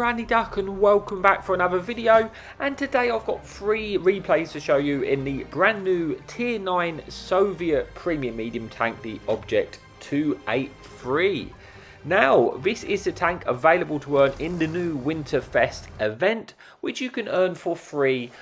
Granny Duck and welcome back for another video, and today I've got 3 replays to show you in the brand new Tier 9 Soviet Premium Medium Tank, the Object 283. Now, this is the tank available to earn in the new Winterfest event, which you can earn for free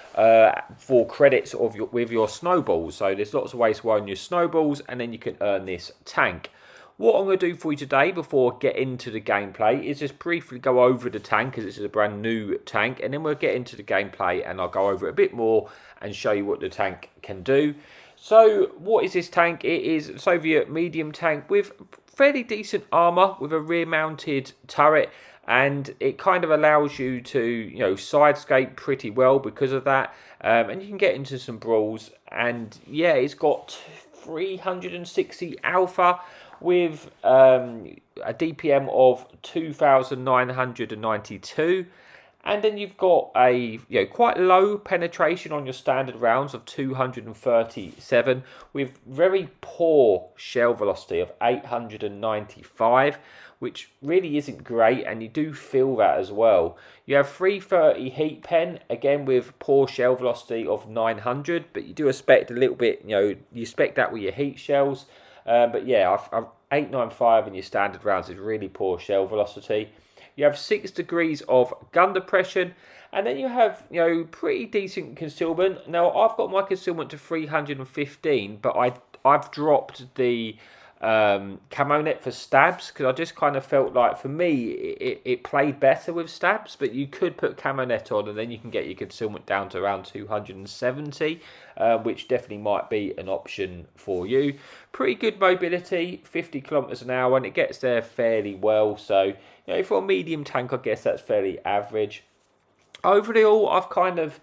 for credits with your snowballs. So there's lots of ways to earn your snowballs, and then you can earn this tank. What I'm going to do for you today before I get into the gameplay is just briefly go over the tank, as this is a brand new tank, and then we'll get into the gameplay and I'll go over it a bit more and show you what the tank can do. So what is this tank? It is a Soviet medium tank with fairly decent armour with a rear mounted turret, and it kind of allows you to sidescape pretty well because of that, and you can get into some brawls. And yeah, it's got 360 alpha with a DPM of 2,992, and then you've got a quite low penetration on your standard rounds of 237, with very poor shell velocity of 895, which really isn't great, and you do feel that as well. You have 330 heat pen, again with poor shell velocity of 900, but you do expect a little bit, you expect that with your heat shells. But yeah, 895 in your standard rounds is really poor shell velocity. You have 6 degrees of gun depression, and then you have pretty decent concealment. Now I've got my concealment to 315, but I've dropped the camo net for stabs because I just kind of felt like, for me, it played better with stabs, but you could put camo net on and then you can get your concealment down to around 270, which definitely might be an option for you. Pretty good mobility, 50 kilometers an hour, and it gets there fairly well. So for a medium tank, I guess that's fairly average. Overall, I've kind of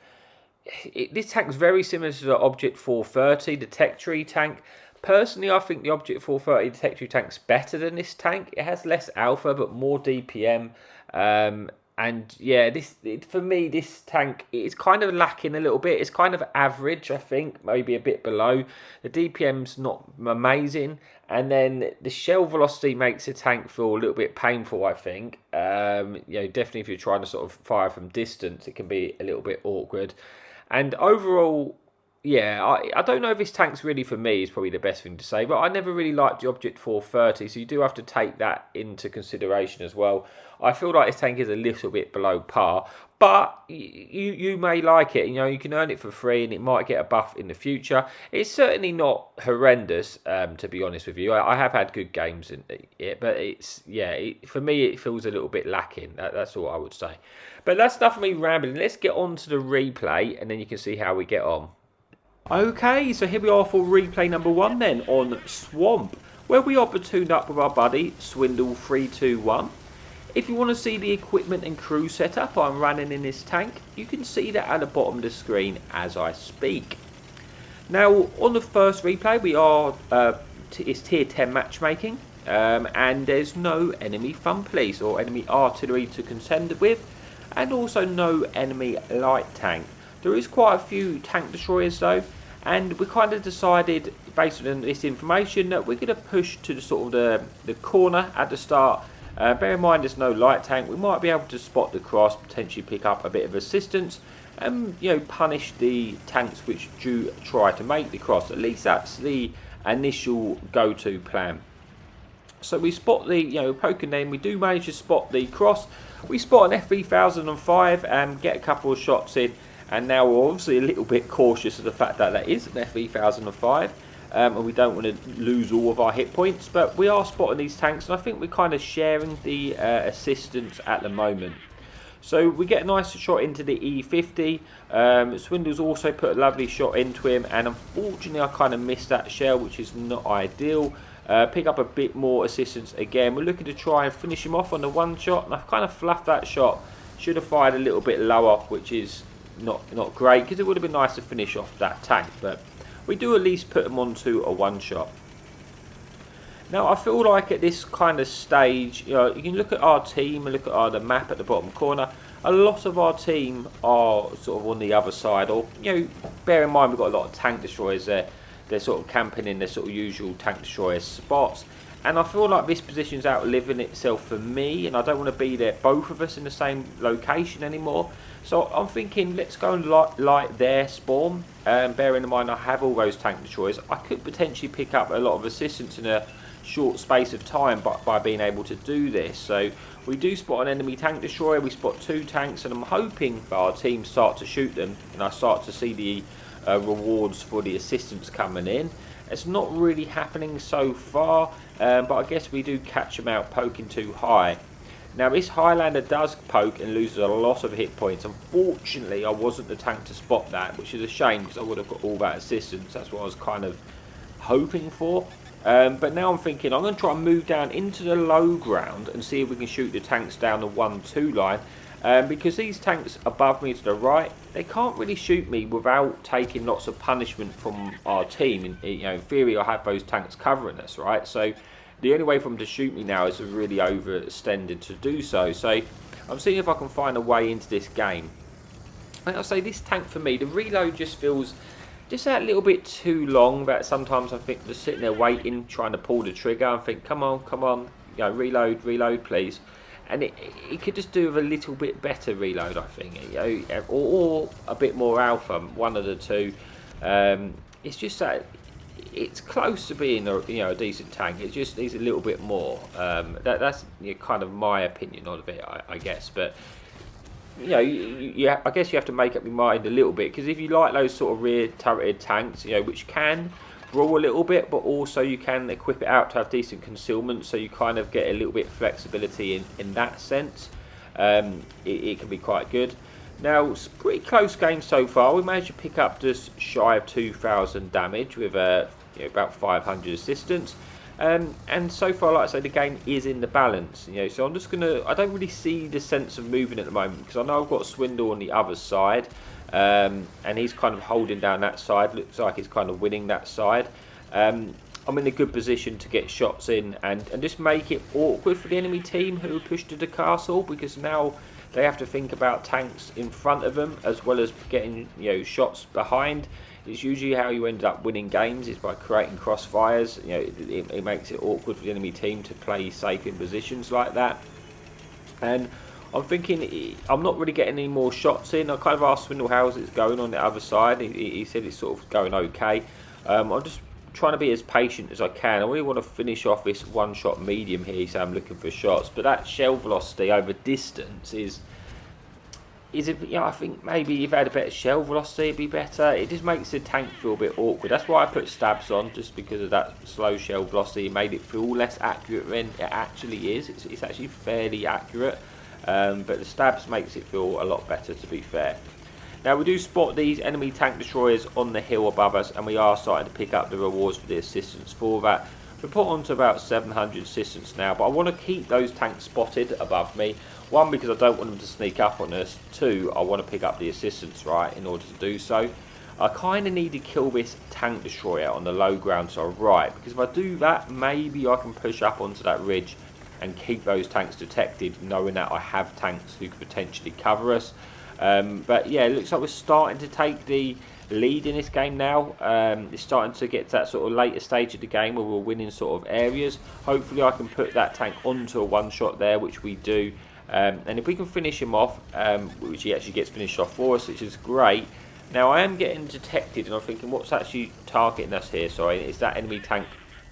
this tank's very similar to the Object 430, the Tech Tree tank. Personally, I think the Object 430 Detective tank's better than this tank. It has less alpha, but more DPM. And yeah, for me, this tank is kind of lacking a little bit. It's kind of average, I think, maybe a bit below. The DPM's not amazing. And then the shell velocity makes the tank feel a little bit painful, I think. Definitely if you're trying to sort of fire from distance, it can be a little bit awkward. And overall, yeah, I don't know if this tank's really for me, is probably the best thing to say, but I never really liked the Object 430, so you do have to take that into consideration as well. I feel like this tank is a little bit below par, but you may like it. You can earn it for free, and it might get a buff in the future. It's certainly not horrendous, to be honest with you. I have had good games in it, but for me, it feels a little bit lacking. That's all I would say. But that's enough of me rambling. Let's get on to the replay, and then you can see how we get on. Okay, so here we are for replay number 1 then on Swamp, where we are platooned up with our buddy Swindle 321. If you want to see the equipment and crew setup I'm running in this tank, you can see that at the bottom of the screen as I speak. Now, on the first replay, we are it's tier 10 matchmaking, and there's no enemy fun police or enemy artillery to contend with, and also no enemy light tank. There is quite a few tank destroyers though, and we kind of decided, based on this information, that we're going to push to the corner at the start. Bear in mind there's no light tank. We might be able to spot the cross, potentially pick up a bit of assistance, and punish the tanks which do try to make the cross. At least that's the initial go-to plan. So we spot the, poking them, we do manage to spot the cross. We spot an F3005 and get a couple of shots in. And now we're obviously a little bit cautious of the fact that that is an F3005, and we don't want to lose all of our hit points. But we are spotting these tanks, and I think we're kind of sharing the assistance at the moment. So we get a nice shot into the E50. Swindle's also put a lovely shot into him, and unfortunately I kind of missed that shell, which is not ideal. Pick up a bit more assistance again. We're looking to try and finish him off on the one shot, and I've kind of fluffed that shot. Should have fired a little bit lower, which is not great, because it would have been nice to finish off that tank, but we do at least put them onto a one shot. Now I feel like at this kind of stage, you can look at our team and look at the map at the bottom corner. A lot of our team are sort of on the other side, or bear in mind we've got a lot of tank destroyers there. They're sort of camping in their sort of usual tank destroyer spots, And I feel like this position's outliving itself for me, and I don't want to be there, both of us in the same location anymore. So I'm thinking, let's go and light their spawn. Bearing in mind I have all those tank destroyers, I could potentially pick up a lot of assistance in a short space of time by being able to do this. So we do spot an enemy tank destroyer, we spot 2 tanks, and I'm hoping that our team start to shoot them, and I start to see the rewards for the assistance coming in. It's not really happening so far, but I guess we do catch them out poking too high. Now this Highlander does poke and loses a lot of hit points. Unfortunately, I wasn't the tank to spot that, which is a shame because I would have got all that assistance. That's what I was kind of hoping for. But now I'm thinking I'm going to try and move down into the low ground and see if we can shoot the tanks down the 1-2 line. Because these tanks above me to the right, they can't really shoot me without taking lots of punishment from our team. In theory, I have those tanks covering us, right? So the only way for them to shoot me now is to really overextended to do so. So I'm seeing if I can find a way into this game. Like I say, this tank for me, the reload just feels just that little bit too long. That sometimes I think just sitting there waiting, trying to pull the trigger and think, come on, reload, please. And it could just do with a little bit better reload, I think, or a bit more alpha, one of the two. It's just that it's close to being a decent tank. It just needs a little bit more. That's kind of my opinion of it, I guess. But I guess you have to make up your mind a little bit, because if you like those sort of rear turreted tanks, which can brawl a little bit, but also you can equip it out to have decent concealment, so you kind of get a little bit of flexibility in that sense. It can be quite good. Now, it's a pretty close game so far. We managed to pick up just shy of 2,000 damage with about 500 assistance. And so far, like I say, the game is in the balance. So I'm just I don't really see the sense of moving at the moment, because I know I've got Swindle on the other side. And he's kind of holding down that side. Looks like he's kind of winning that side. I'm in a good position to get shots in and just make it awkward for the enemy team who push to the castle, because now they have to think about tanks in front of them as well as getting shots behind. It's usually how you end up winning games, is by creating crossfires. It makes it awkward for the enemy team to play safe in positions like that. And I'm thinking I'm not really getting any more shots in. I kind of asked Swindle how's it's going on the other side. He said it's sort of going okay. I'm just trying to be as patient as I can. I really want to finish off this one-shot medium here, so I'm looking for shots. But that shell velocity over distance is I think maybe if I had a better shell velocity, it'd be better. It just makes the tank feel a bit awkward. That's why I put stabs on, just because of that slow shell velocity. It made it feel less accurate than it actually is. It's actually fairly accurate. But the stabs makes it feel a lot better, to be fair. Now we do spot these enemy tank destroyers on the hill above us, and we are starting to pick up the rewards for the assistance for that. We're put on to about 700 assistance now, but I want to keep those tanks spotted above me. One, because I don't want them to sneak up on us. Two, I want to pick up the assistance, right, in order to do so. I kind of need to kill this tank destroyer on the low ground to our right, because if I do that, maybe I can push up onto that ridge and keep those tanks detected, knowing that I have tanks who could potentially cover us. But yeah, it looks like we're starting to take the lead in this game now. It's starting to get to that sort of later stage of the game where we're winning sort of areas. Hopefully I can put that tank onto a one shot there, which we do. And if we can finish him off, which he actually gets finished off for us, which is great. Now I am getting detected, and I'm thinking, what's actually targeting us here? Sorry, it's that enemy tank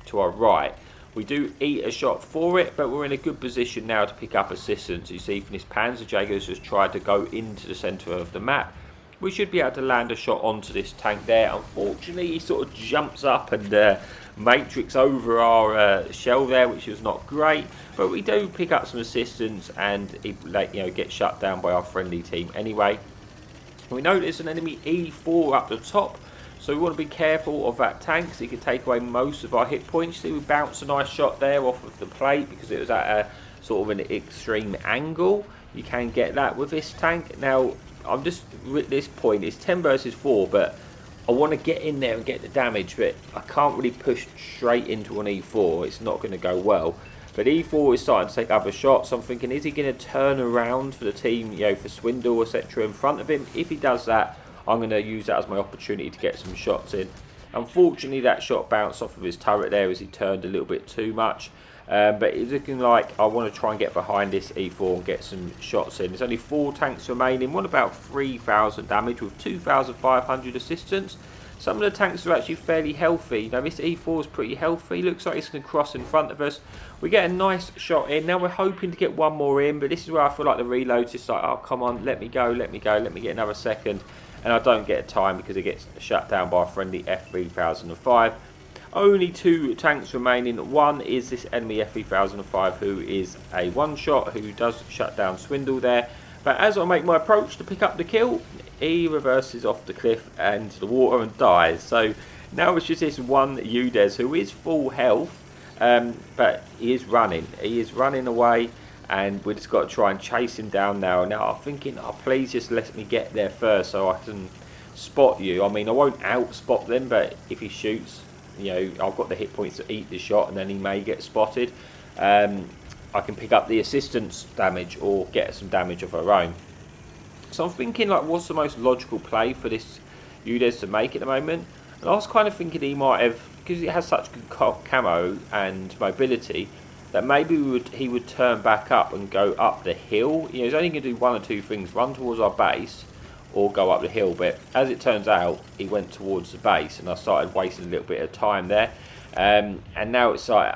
to our right. We do eat a shot for it, but we're in a good position now to pick up assistance. You see from this Panzer Jager's just tried to go into the centre of the map. We should be able to land a shot onto this tank there. Unfortunately, he sort of jumps up and matrix over our shell there, which is not great. But we do pick up some assistance, and it gets shut down by our friendly team anyway. We know there's an enemy E4 up the top, so we want to be careful of that tank, because he can take away most of our hit points. See, we bounced a nice shot there off of the plate because it was at a sort of an extreme angle. You can get that with this tank. Now, I'm just at this point, it's 10 versus 4, but I want to get in there and get the damage, but I can't really push straight into an E4. It's not going to go well. But E4 is starting to take other shots. I'm thinking, is he going to turn around for the team, for Swindle, etc. in front of him? If he does that, I'm going to use that as my opportunity to get some shots in. Unfortunately, that shot bounced off of his turret there as he turned a little bit too much. But it's looking like I want to try and get behind this E4 and get some shots in. There's only 4 tanks remaining, one about 3,000 damage with 2,500 assistance. Some of the tanks are actually fairly healthy. You know, this E4 is pretty healthy. Looks like it's going to cross in front of us. We get a nice shot in. Now we're hoping to get one more in, but this is where I feel like the reload's just like, oh, come on, let me go, let me go, let me get another second. And I don't get a time because it gets shut down by a friendly F3005. Only 2 tanks remaining. One is this enemy F3005 who is a one-shot who does shut down Swindle there. But as I make my approach to pick up the kill, he reverses off the cliff and the water and dies. So now it's just this one Udez who is full health, but he is running. He is running away, and we just got to try and chase him down now. Now I'm thinking, oh, please just let me get there first so I can spot you. I mean, I won't out-spot them, but if he shoots, you know, I've got the hit points to eat the shot, and then he may get spotted. I can pick up the assistance damage or get some damage of our own. So I'm thinking, like, what's the most logical play for this Udez to make at the moment? And I was kind of thinking he might have, because it has such good camo and mobility, that maybe he would turn back up and go up the hill. You know, he's only going to do one or two things: run towards our base or go up the hill. But as it turns out, he went towards the base, and I started wasting a little bit of time there. And now it's like,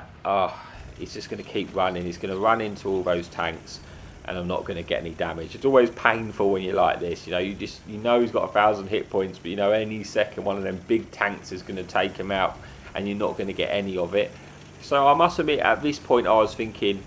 he's just going to keep running. He's going to run into all those tanks, and I'm not going to get any damage. It's always painful when you're like this. You know, you know he's got 1,000 hit points, but you know any second one of them big tanks is going to take him out, and you're not going to get any of it. So I must admit, at this point, I was thinking,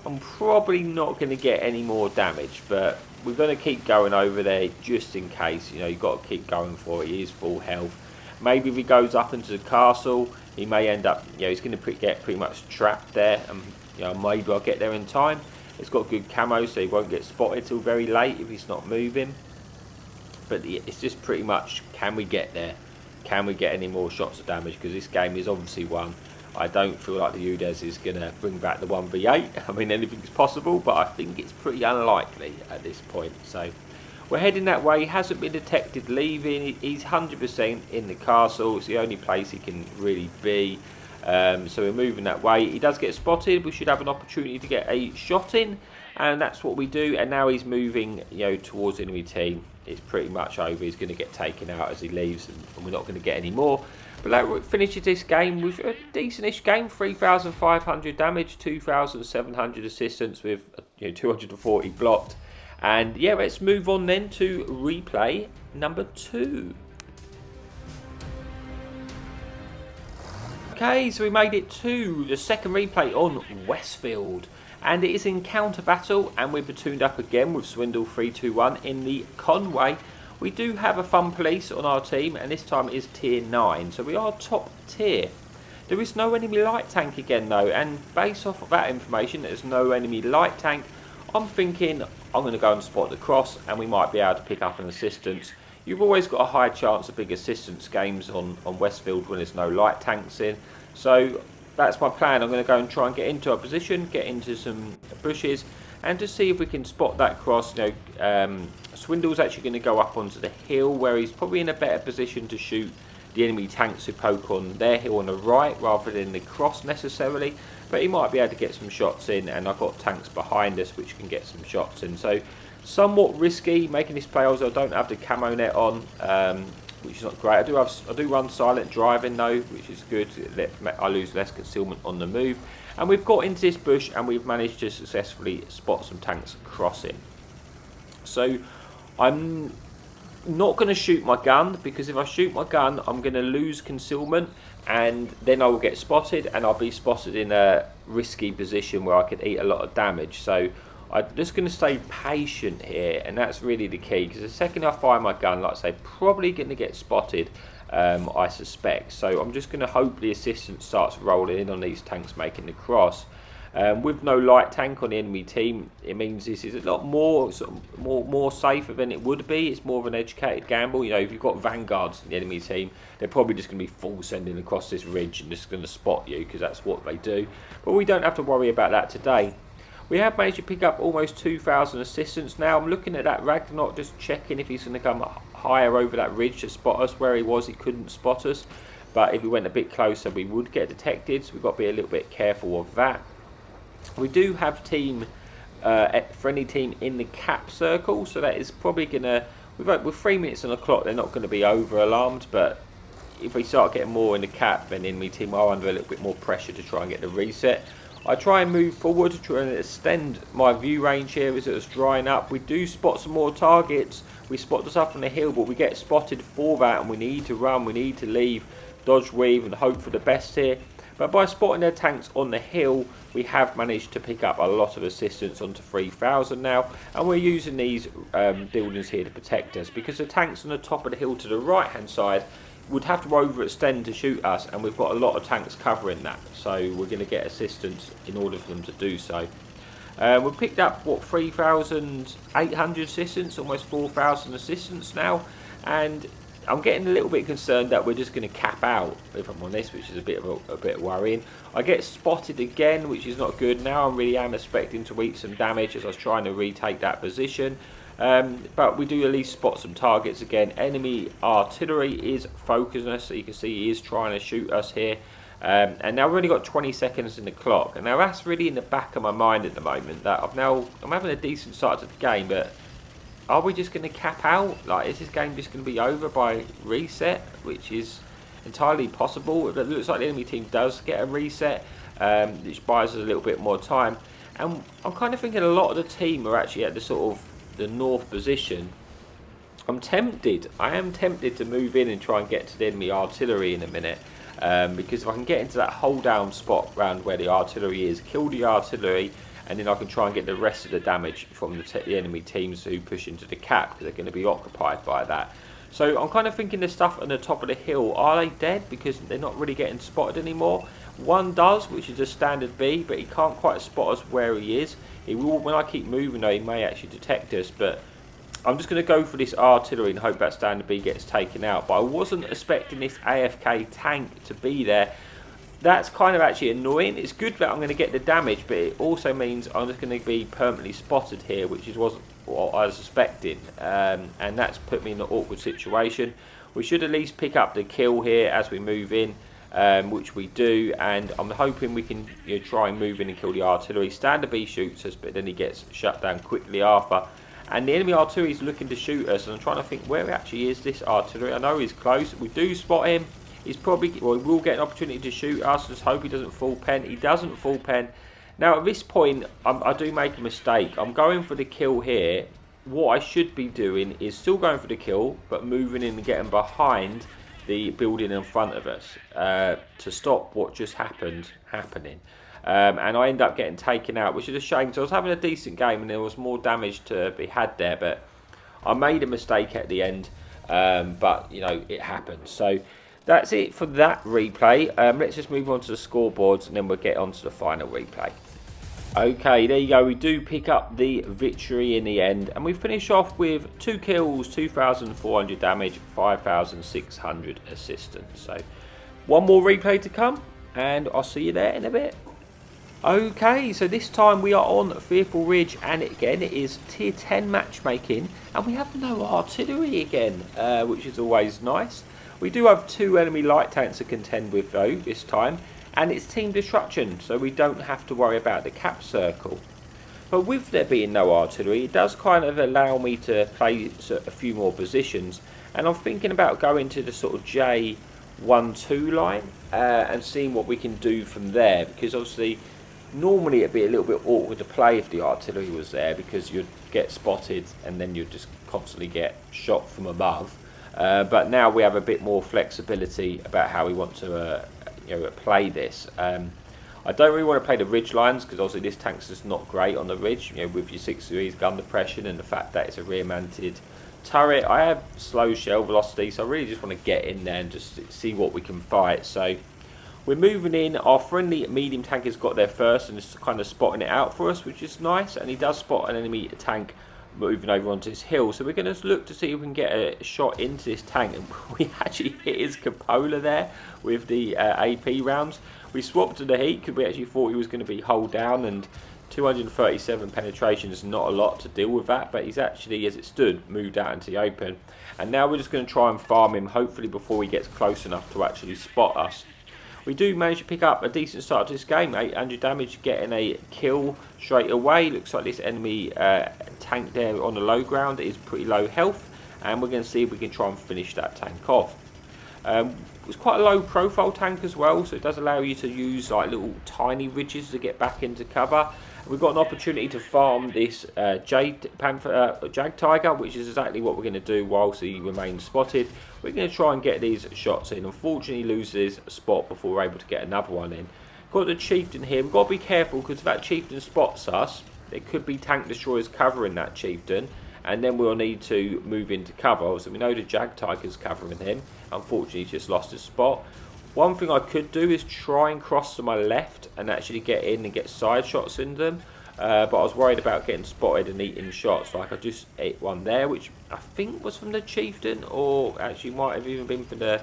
I'm probably not going to get any more damage, but we're going to keep going over there just in case. You know, you've got to keep going for it. He is full health. Maybe if he goes up into the castle, he may end up, you know, he's going to get pretty much trapped there, and you know, maybe I'll get there in time. It's got good camo, so he won't get spotted till very late if he's not moving. But it's just pretty much, can we get there? Can we get any more shots of damage? Because this game is obviously won. I don't feel like the Udez is going to bring back the 1v8. I mean, anything's possible, but I think it's pretty unlikely at this point. So we're heading that way. He hasn't been detected leaving. He's 100% in the castle. It's the only place he can really be. So we're moving that way. He does get spotted. We should have an opportunity to get a shot in, and that's what we do. And now he's moving, you know, towards the enemy team. It's pretty much over. He's going to get taken out as he leaves, and we're not going to get any more. But that finishes this game with a decentish game. 3,500 damage, 2,700 assistance with, you know, 240 blocked. And yeah, let's move on then to replay number 2. Okay, so we made it to the second replay on Westfield, and it is in counter battle, and we're platooned up again with Swindle 321 in the Conway. We do have a fun police on our team, and this time it is tier 9, so we are top tier. There is no enemy light tank again though, and based off of that information, there's no enemy light tank. I'm thinking I'm going to go and spot the cross, and we might be able to pick up an assistance. You've always got a high chance of big assistance games on Westfield when there's no light tanks in. So that's my plan. I'm going to go and try and get into a position, get into some bushes, and just see if we can spot that cross. You know, Swindle's actually going to go up onto the hill where he's probably in a better position to shoot the enemy tanks who poke on their hill on the right rather than the cross necessarily. But he might be able to get some shots in, and I've got tanks behind us which can get some shots in. So somewhat risky making this play. Also, I don't have the camo net on, which is not great. I do run silent driving though, which is good. I lose less concealment on the move. And we've got into this bush, and we've managed to successfully spot some tanks crossing. So I'm not going to shoot my gun, because if I shoot my gun, I'm going to lose concealment, and then I will get spotted, and I'll be spotted in a risky position where I could eat a lot of damage. So I'm just going to stay patient here, and that's really the key, because the second I fire my gun, like I say, probably going to get spotted, I suspect. So I'm just going to hope the assistance starts rolling in on these tanks making the cross. With no light tank on the enemy team, it means this is a lot more more safer than it would be. It's more of an educated gamble. You know, if you've got vanguards in the enemy team, they're probably just going to be full sending across this ridge and just going to spot you, because that's what they do. But we don't have to worry about that today. We have managed to pick up almost 2,000 assistance. Now I'm looking at that Ragnarok, just checking if he's going to come higher over that ridge to spot us. Where he was, he couldn't spot us. but if we went a bit closer we would get detected, so we've got to be a little bit careful of that. We do have friendly team in the cap circle, so that is probably gonna, with 3 minutes on the clock, they're not going to be over alarmed, but if we start getting more in the cap, then enemy team are under a little bit more pressure to try and get the reset. I try and move forward to try and extend my view range here as it's drying up. We do spot some more targets. We spot the stuff on the hill, but we get spotted for that, and we need to run, we need to leave, dodge, weave, and hope for the best here. But by spotting their tanks on the hill, we have managed to pick up a lot of assistance onto 3000 now, and we're using these buildings here to protect us, because the tanks on the top of the hill to the right hand side would have to overextend to shoot us, and we've got a lot of tanks covering that, so we're going to get assistance in order for them to do so. We've picked up, what, 3,800 assistance, almost 4,000 assistance now, and I'm getting a little bit concerned that we're just going to cap out, if I'm honest, which is a bit worrying. I get spotted again, which is not good. Now I really am expecting to eat some damage as I was trying to retake that position. But we do at least spot some targets again. Enemy artillery is focusing us, so you can see he is trying to shoot us here. And now we've only got 20 seconds in the clock, and now that's really in the back of my mind at the moment, that I'm having a decent start to the game, but are we just going to cap out? Like, is this game just going to be over by reset, which is entirely possible? It looks like the enemy team does get a reset, which buys us a little bit more time. And I'm kind of thinking a lot of the team are actually at the sort of the north position. I am tempted to move in and try and get to the enemy artillery in a minute, because if I can get into that hold down spot around where the artillery is, kill the artillery, and then I can try and get the rest of the damage from the enemy teams who push into the cap, because they're going to be occupied by that. So I'm kind of thinking the stuff on the top of the hill, are they dead because they're not really getting spotted anymore? One does, which is a standard B, but he can't quite spot us where he is. He will, when I keep moving though, he may actually detect us, but I'm just going to go for this artillery and hope that standard B gets taken out. But I wasn't expecting this AFK tank to be there. That's kind of actually annoying. It's good that I'm going to get the damage, but it also means I'm just going to be permanently spotted here, which wasn't what I was expecting. And that's put me in an awkward situation. We should at least pick up the kill here as we move in, which we do. And I'm hoping we can try and move in and kill the artillery. Standard B shoots us, but then he gets shut down quickly after. And the enemy artillery is looking to shoot us. And I'm trying to think, where actually is this artillery? I know he's close. We do spot him. He's probably, well, he will get an opportunity to shoot us. Just hope he doesn't full pen. He doesn't full pen. Now at this point, I do make a mistake. I'm going for the kill here. What I should be doing is still going for the kill, but moving in and getting behind the building in front of us to stop what just happening. And I end up getting taken out, which is a shame. So I was having a decent game and there was more damage to be had there, but I made a mistake at the end. But it happened. So that's it for that replay. Let's just move on to the scoreboards and then we'll get on to the final replay. Okay, there you go. We do pick up the victory in the end. And we finish off with 2 kills, 2,400 damage, 5,600 assistance. So one more replay to come and I'll see you there in a bit. Okay, so this time we are on Thiepval Ridge, and again it is tier 10 matchmaking, and we have no artillery again, which is always nice. We do have 2 enemy light tanks to contend with though this time, and it's team destruction, so we don't have to worry about the cap circle. But with there being no artillery, it does kind of allow me to play a few more positions, and I'm thinking about going to the sort of J1-2 line and seeing what we can do from there, because obviously normally it'd be a little bit awkward to play if the artillery was there, because you'd get spotted and then you'd just constantly get shot from above. But now we have a bit more flexibility about how we want to play this. I don't really want to play the ridge lines, because obviously this tank's just not great on the ridge, with your 6 degrees gun depression and the fact that it's a rear mounted turret. I have slow shell velocity, so I really just want to get in there and just see what we can fight. So we're moving in. Our friendly medium tank has got there first and is kind of spotting it out for us, which is nice. And he does spot an enemy tank moving over onto this hill. So we're going to look to see if we can get a shot into this tank. And we actually hit his cupola there with the AP rounds. We swapped to the heat because we actually thought he was going to be hull down and 237 penetration is not a lot to deal with that, but he's actually, as it stood, moved out into the open. And now we're just going to try and farm him, hopefully before he gets close enough to actually spot us. We do manage to pick up a decent start to this game, 800 damage, getting a kill straight away. Looks like this enemy tank there on the low ground is pretty low health, and we're going to see if we can try and finish that tank off. It's quite a low profile tank as well, so it does allow you to use like little tiny ridges to get back into cover. We've got an opportunity to farm this Jag Tiger, which is exactly what we're going to do whilst he remains spotted. We're going to try and get these shots in. Unfortunately, loses a spot before we're able to get another one in. Got the chieftain here. We've got to be careful because if that chieftain spots us, there could be tank destroyers covering that chieftain, and then we'll need to move into cover. So we know the Jag Tiger's covering him. Unfortunately, he's just lost his spot. One thing I could do is try and cross to my left and actually get in and get side shots in them. But I was worried about getting spotted and eating shots. Like I just ate one there, which I think was from the chieftain, or actually might have even been from the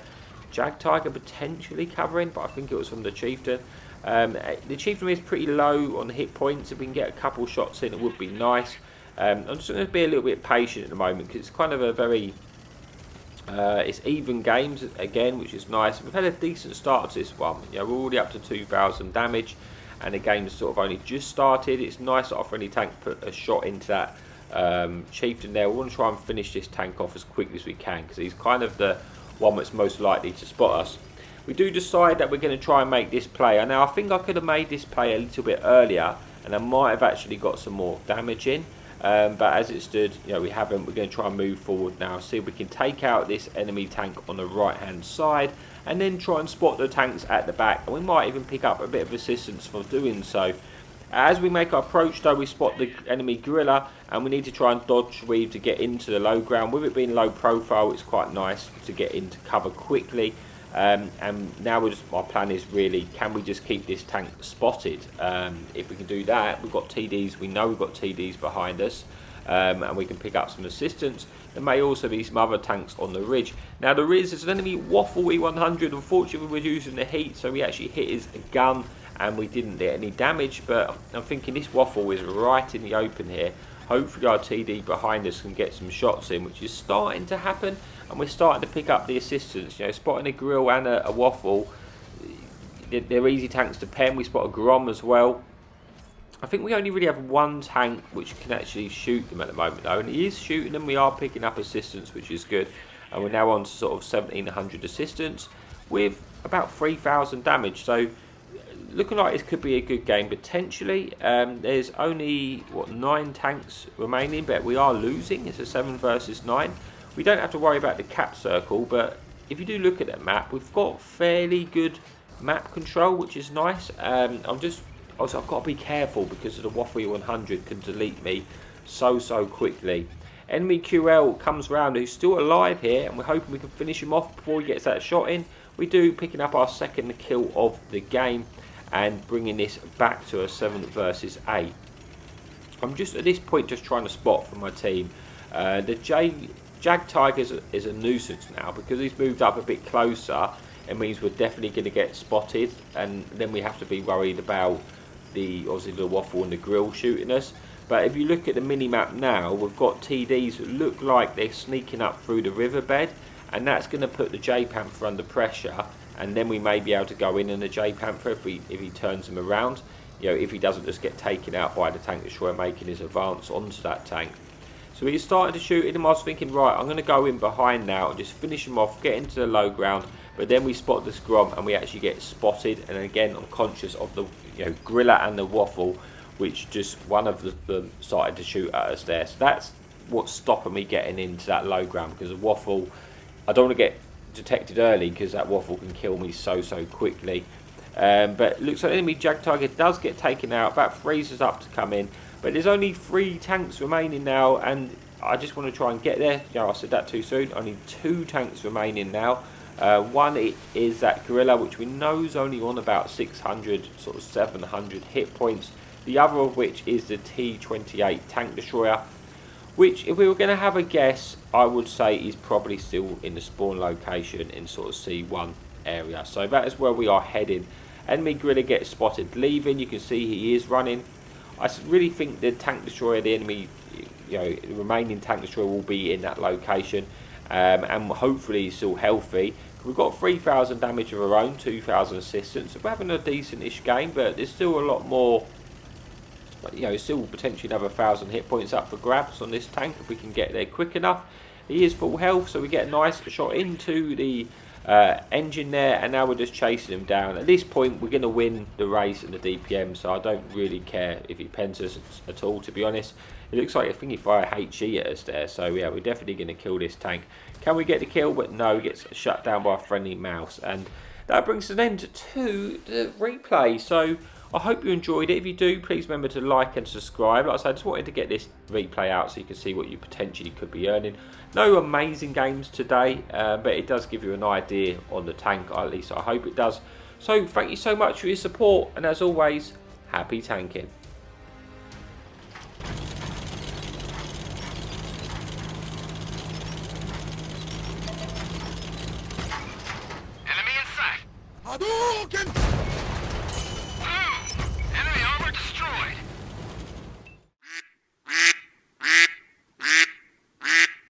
Jag Tiger potentially covering, but I think it was from the chieftain. The chieftain is pretty low on the hit points. If we can get a couple shots in, it would be nice. I'm just going to be a little bit patient at the moment because it's kind of a very... it's even games again, which is nice. We've had a decent start to this one. You know, we're already up to 2,000 damage, and the game's sort of only just started. It's nice that after any tank put a shot into that chieftain there. We want to try and finish this tank off as quickly as we can because he's kind of the one that's most likely to spot us. We do decide that we're going to try and make this play. Now I think I could have made this play a little bit earlier, and I might have actually got some more damage in. But as it stood, you know, we haven't. We're going to try and move forward now, see if we can take out this enemy tank on the right hand side, and then try and spot the tanks at the back, and we might even pick up a bit of assistance for doing so. As we make our approach though, we spot the enemy guerrilla, and we need to try and dodge weave to get into the low ground. With it being low profile, it's quite nice to get into cover quickly. And now my plan is really, can we just keep this tank spotted? If we can do that, we've got TDs, we know we've got TDs behind us, and we can pick up some assistance. There may also be some other tanks on the ridge. Now there's an enemy Waffle E100. Unfortunately we're using the heat, so we actually hit his gun and we didn't get any damage, but I'm thinking this Waffle is right in the open here. Hopefully our TD behind us can get some shots in, which is starting to happen, and we're starting to pick up the assistance. You know, spotting a grill and a Waffle, they're easy tanks to pen. We spot a Grom as well. I think we only really have one tank which can actually shoot them at the moment though, and he is shooting them. We are picking up assistance, which is good, and we're now on to sort of 1,700 assistance with about 3,000 damage. So looking like this could be a good game potentially. There's only 9 tanks remaining, but we are losing. It's a 7 versus 9. We don't have to worry about the cap circle, but if you do look at that map, we've got fairly good map control, which is nice. I've got to be careful because of the Waffle 100 can delete me so quickly. Enemy QL comes round, who's still alive here, and we're hoping we can finish him off before he gets that shot in. We do, picking up our second kill of the game and bringing this back to a 7 versus 8. I'm just at this point just trying to spot for my team. The Jag Tiger is a nuisance now because he's moved up a bit closer. It means we're definitely going to get spotted, and then we have to be worried about obviously the Waffle and the grill shooting us. But if you look at the mini-map now, we've got TDs that look like they're sneaking up through the riverbed, and that's going to put the J-Panther under pressure, and then we may be able to go in the J-Panther if he turns him around. You know, if he doesn't just get taken out by the tank destroyer making his advance onto that tank. So he started to shoot him. I was thinking, right, I'm going to go in behind now and just finish him off, get into the low ground. But then we spot the Grom and we actually get spotted. And again, I'm conscious of the Gorilla and the Waffle, which just one of them started to shoot at us there. So that's what's stopping me getting into that low ground, because the Waffle, I don't want to get detected early because that Waffle can kill me so quickly. But looks like enemy Jag Tiger does get taken out. That freezes up to come in. But there's only 3 tanks remaining now, and I just want to try and get there. You know, I said that too soon. Only 2 tanks remaining now. One is that Gorilla, which we know is only on about 600, sort of 700 hit points. The other of which is the T-28 tank destroyer, which, if we were going to have a guess, I would say is probably still in the spawn location in sort of C1 area. So that is where we are heading. Enemy Gorilla gets spotted leaving. You can see he is running. I really think the tank destroyer, the enemy, the remaining tank destroyer will be in that location, and hopefully he's still healthy. We've got 3,000 damage of our own, 2,000 assistance. So we're having a decent-ish game, but there's still a lot more. Still potentially another 1,000 hit points up for grabs on this tank if we can get there quick enough. He is full health, so we get a nice shot into the engine there, and now we're just chasing him down. At this point, we're going to win the race and the DPM, so I don't really care if he pens us at all, to be honest. It looks like, I think he fired HE at us there, so yeah, we're definitely going to kill this tank. Can we get the kill? But no, he gets shut down by a friendly mouse, and that brings an end to the replay. So I hope you enjoyed it. If you do, please remember to like and subscribe. Like I said, I just wanted to get this replay out so you can see what you potentially could be earning. No amazing games today, but it does give you an idea on the tank, at least I hope it does. So thank you so much for your support, and as always, happy tanking. Enemy in sight! Hadouken!